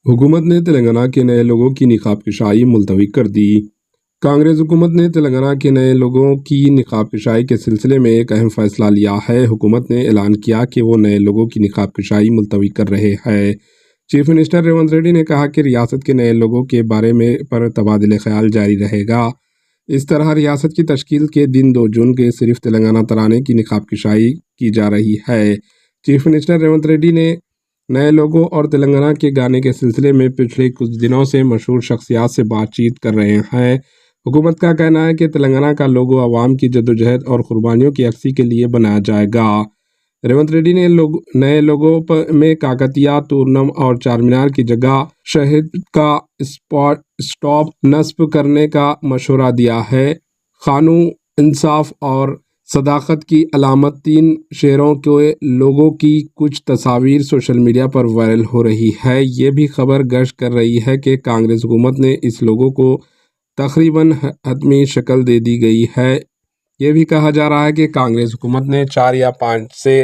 हुकूमत ने तेलंगाना के नए लोगों की निकाब कशाई मुलतवी कर दी। कांग्रेस हुकूमत ने तेलंगाना के नए लोगों की निकाब कशाई के सिलसिले में एक अहम फैसला लिया है। हुकूमत ने ऐलान किया कि वो नए लोगों की निकाब कशाई मुलतवी कर रहे हैं। चीफ मिनिस्टर रेवंत रेड्डी ने कहा कि रियासत के नए लोगों के बारे में पर तबादले ख्याल जारी रहेगा। इस तरह रियासत की तश्कील के दिन 2 जून के सिर्फ तेलंगाना तराने की निकाब कशाई की जा रही है। चीफ मिनिस्टर रेवंत रेड्डी ने नए लोगों और तेलंगाना के गाने के सिलसिले में पिछले कुछ दिनों से मशहूर शख्सियात से बातचीत कर रहे हैं। हुकूमत का कहना है कि तेलंगाना का लोगो आवाम की जद्दोजहद और कुर्बानियों की अक्सी के लिए बनाया जाएगा। रेवंत रेड्डी ने नए लोगों में काकतिया, तूरनम और चारमीनार की जगह शहीद का स्टॉप नस्ब करने का मशवरा दिया है। कानून, इंसाफ और सदाकत की अलामत 3 शहरों के लोगों की कुछ तस्वीर सोशल मीडिया पर वायरल हो रही है। ये भी खबर गश्त कर रही है कि कांग्रेस हुकूमत ने इस लोगों को तकरीबन हतमी शक्ल दे दी गई है। ये भी कहा जा रहा है कि कांग्रेस हुकूमत ने 4 या 5 से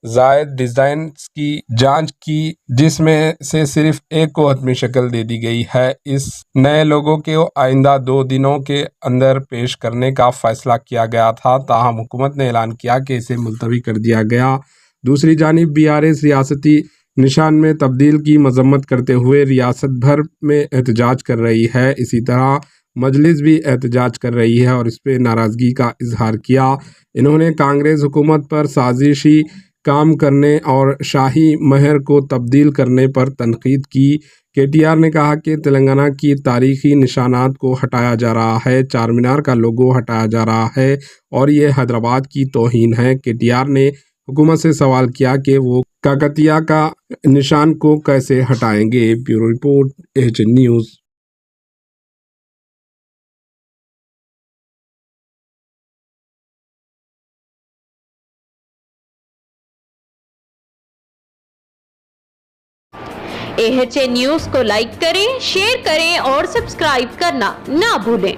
जायद डिज़ाइन की जांच की, जिसमें से सिर्फ एक को हतमी शक्ल दे दी गई है। इस नए लोगों के आइंदा 2 दिनों के अंदर पेश करने का फैसला किया गया था, ताहम हुकूमत ने ऐलान किया कि इसे मुलतवी कर दिया गया। दूसरी जानिब बीआरएस रियासती निशान में तब्दील की मजम्मत करते हुए रियासत भर में एहतजाज कर रही है। इसी तरह मजलिस भी एहतजाज कर रही है और इस पर नाराज़गी का इजहार किया। इन्होंने कांग्रेस हुकूमत पर साजिशी काम करने और शाही महर को तब्दील करने पर तनकीद की। केटीआर ने कहा कि तेलंगाना की तारीखी निशानात को हटाया जा रहा है, चारमीनार का लोगो हटाया जा रहा है और ये हैदराबाद की तौहीन है। केटीआर ने हुकूमत से सवाल किया कि वो काकतिया का निशान को कैसे हटाएंगे। Bureau report, HN news. AHN news को लाइक करें, शेयर करें और सब्सक्राइब करना ना भूलें।